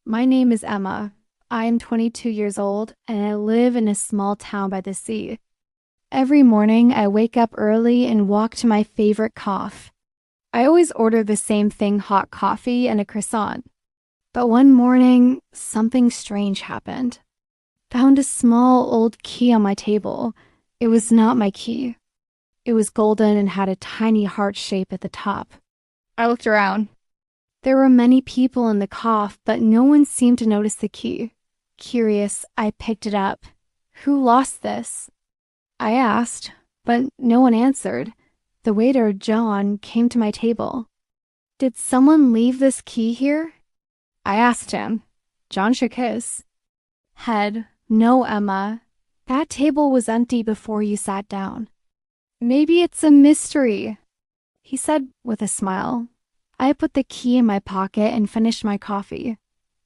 My name is Emma. I am 22 years old and I live in a small town by the sea. Every morning, I wake up early and walk to my favorite coffee. I always order the same thing, hot coffee and a croissant. But one morning, something strange happened. Found a small old key on my table. It was not my key. It was golden and had a tiny heart shape at the top. I looked around. There were many people in the cough, but no one seemed to notice the key. Curious, I picked it up. Who lost this? I asked, but no one answered. The waiter, John, came to my table. Did someone leave this key here? I asked him. John shook his head. No, Emma. That table was empty before you sat down. Maybe it's a mystery, he said with a smile. I put the key in my pocket and finished my coffee.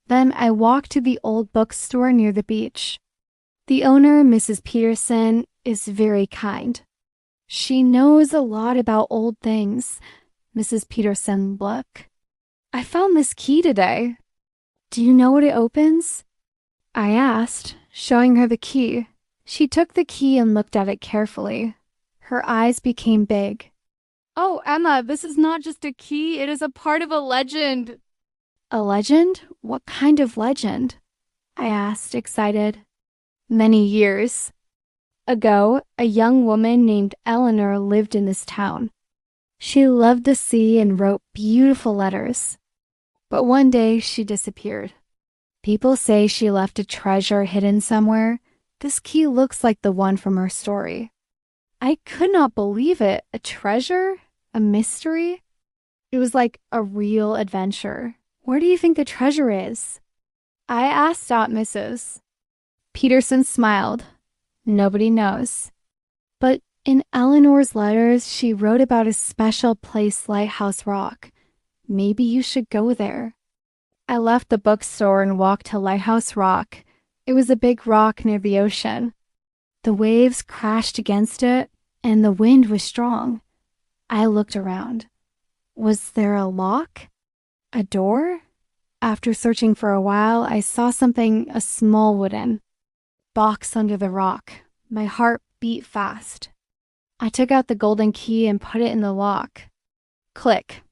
Then I walked to the old bookstore near the beach. The owner, Mrs. Peterson, is very kind. She knows a lot about old things. Mrs. Peterson, look. I found this key today. Do you know what it opens? I asked, showing her the key. She took the key and looked at it carefully. Her eyes became big. Oh, Emma, this is not just a key, it is a part of a legend. A legend? What kind of legend? I asked, excited. Many years ago, a young woman named Eleanor lived in this town. She loved the sea and wrote beautiful letters. But one day she disappeared. People say she left a treasure hidden somewhere. This key looks like the one from her story. I could not believe it. A treasure? A mystery? It was like a real adventure. Where do you think the treasure is? I asked Aunt Mrs. Peterson smiled. Nobody knows. But in Eleanor's letters, she wrote about a special place, Lighthouse Rock. Maybe you should go there. I left the bookstore and walked to Lighthouse Rock. It was a big rock near the ocean. The waves crashed against it, and the wind was strong. I looked around. Was there a lock? A door? After searching for a while, I saw something, a small wooden box under the rock. My heart beat fast. I took out the golden key and put it in the lock. Click.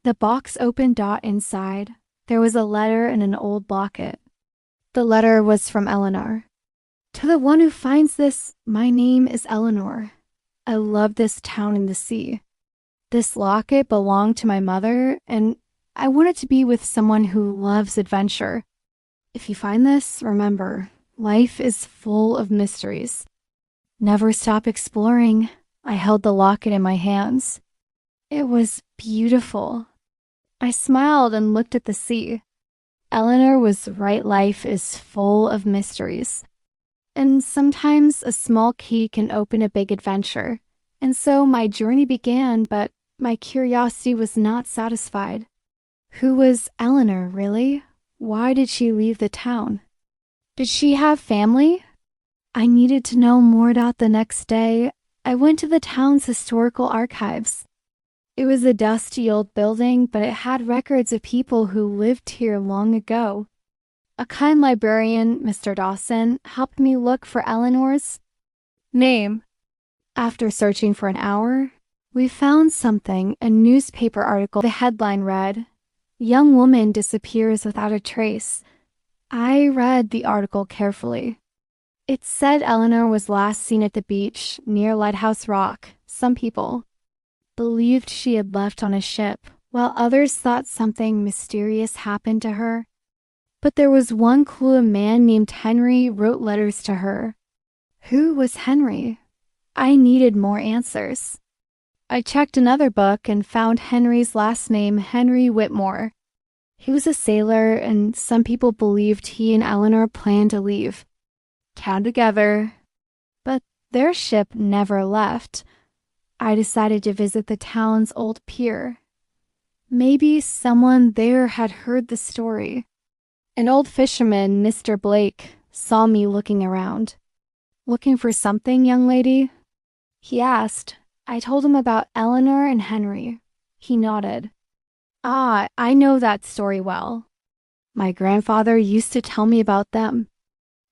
The box opened. Inside, there was a letter in an old locket. The letter was from Eleanor. To the one who finds this, my name is Eleanor. I love this town and the sea. This locket belonged to my mother, and I wanted to be with someone who loves adventure. If you find this, remember, life is full of mysteries. Never stop exploring. I held the locket in my hands. It was beautiful. I smiled and looked at the sea. Eleanor was right. Life is full of mysteries. And sometimes a small key can open a big adventure. And so my journey began, but my curiosity was not satisfied. Who was Eleanor, really? Why did she leave the town? Did she have family? I needed to know more. The next day, I went to the town's historical archives. It was a dusty old building, but it had records of people who lived here long ago. A kind librarian, Mr. Dawson, helped me look for Eleanor's name. After searching for an hour, we found something, a newspaper article. The headline read, "Young woman disappears without a trace." I read the article carefully. It said Eleanor was last seen at the beach near Lighthouse Rock. Some people believed she had left on a ship, while others thought something mysterious happened to her. But there was one clue: a man named Henry wrote letters to her. Who was Henry? I needed more answers. I checked another book and found Henry's last name, Henry Whitmore. He was a sailor, and some people believed he and Eleanor planned to leave town together. But their ship never left. I decided to visit the town's old pier. Maybe someone there had heard the story. An old fisherman, Mr. Blake, saw me looking around. "Looking for something, young lady?" he asked. I told him about Eleanor and Henry. He nodded. "Ah, I know that story well. My grandfather used to tell me about them.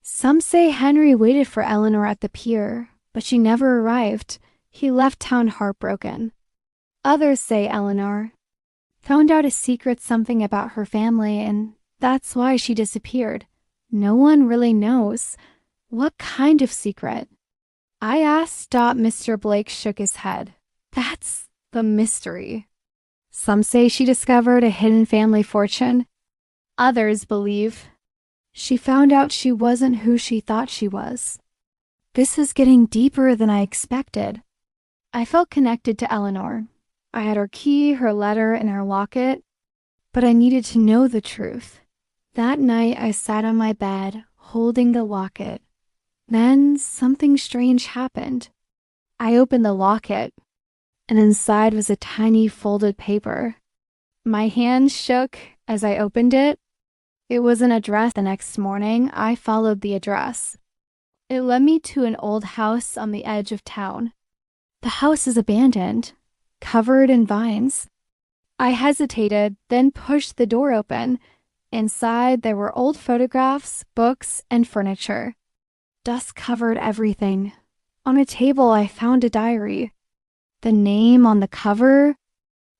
Some say Henry waited for Eleanor at the pier, but she never arrived. He left town heartbroken. Others say Eleanor found out a secret something about her family, and that's why she disappeared. No one really knows. What kind of secret? I asked. Mr. Blake shook his head. That's the mystery. Some say she discovered a hidden family fortune. Others believe she found out she wasn't who she thought she was. This is getting deeper than I expected. I felt connected to Eleanor. I had her key, her letter, and her locket, but I needed to know the truth. That night, I sat on my bed, holding the locket. Then something strange happened. I opened the locket, and inside was a tiny folded paper. My hand shook as I opened it. It was an address. The next morning, I followed the address. It led me to an old house on the edge of town. The house is abandoned, covered in vines. I hesitated, then pushed the door open. Inside, there were old photographs, books, and furniture. Dust covered everything. On a table, I found a diary. The name on the cover,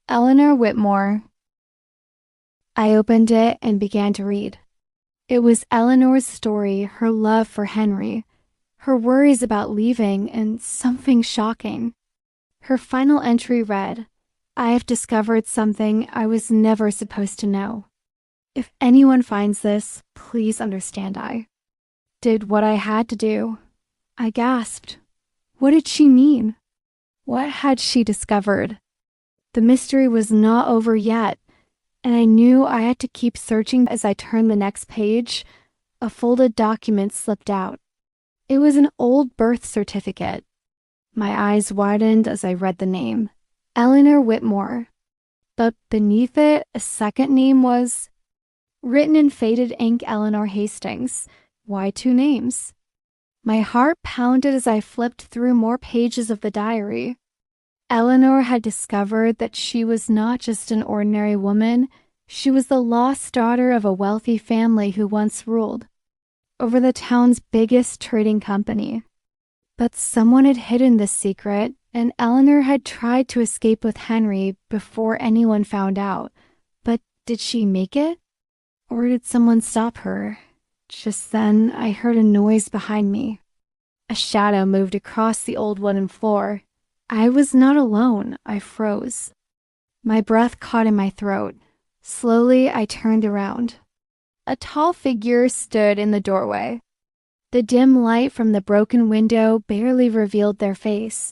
Eleanor Whitmore. I opened it and began to read. It was Eleanor's story, her love for Henry, her worries about leaving, and something shocking. Her final entry read, "I have discovered something I was never supposed to know. If anyone finds this, please understand I did what I had to do." I gasped. What did she mean? What had she discovered? The mystery was not over yet, and I knew I had to keep searching. As I turned the next page, a folded document slipped out. It was an old birth certificate. My eyes widened as I read the name, Eleanor Whitmore. But beneath it, a second name was written in faded ink, Eleanor Hastings. Why two names? My heart pounded as I flipped through more pages of the diary. Eleanor had discovered that she was not just an ordinary woman. She was the lost daughter of a wealthy family who once ruled over the town's biggest trading company. But someone had hidden this secret, and Eleanor had tried to escape with Henry before anyone found out. But did she make it? Or did someone stop her? Just then, I heard a noise behind me. A shadow moved across the old wooden floor. I was not alone. I froze. My breath caught in my throat. Slowly, I turned around. A tall figure stood in the doorway. The dim light from the broken window barely revealed their face.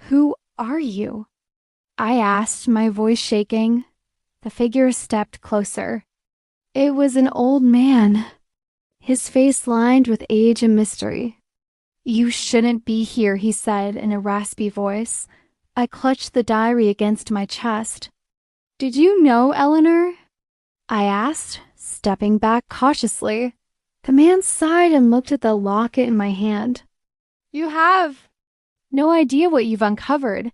"Who are you?" I asked, my voice shaking. The figure stepped closer. It was an old man, his face lined with age and mystery. "You shouldn't be here," he said in a raspy voice. I clutched the diary against my chest. "Did you know Eleanor?" I asked, stepping back cautiously. The man sighed and looked at the locket in my hand. "You have no idea what you've uncovered.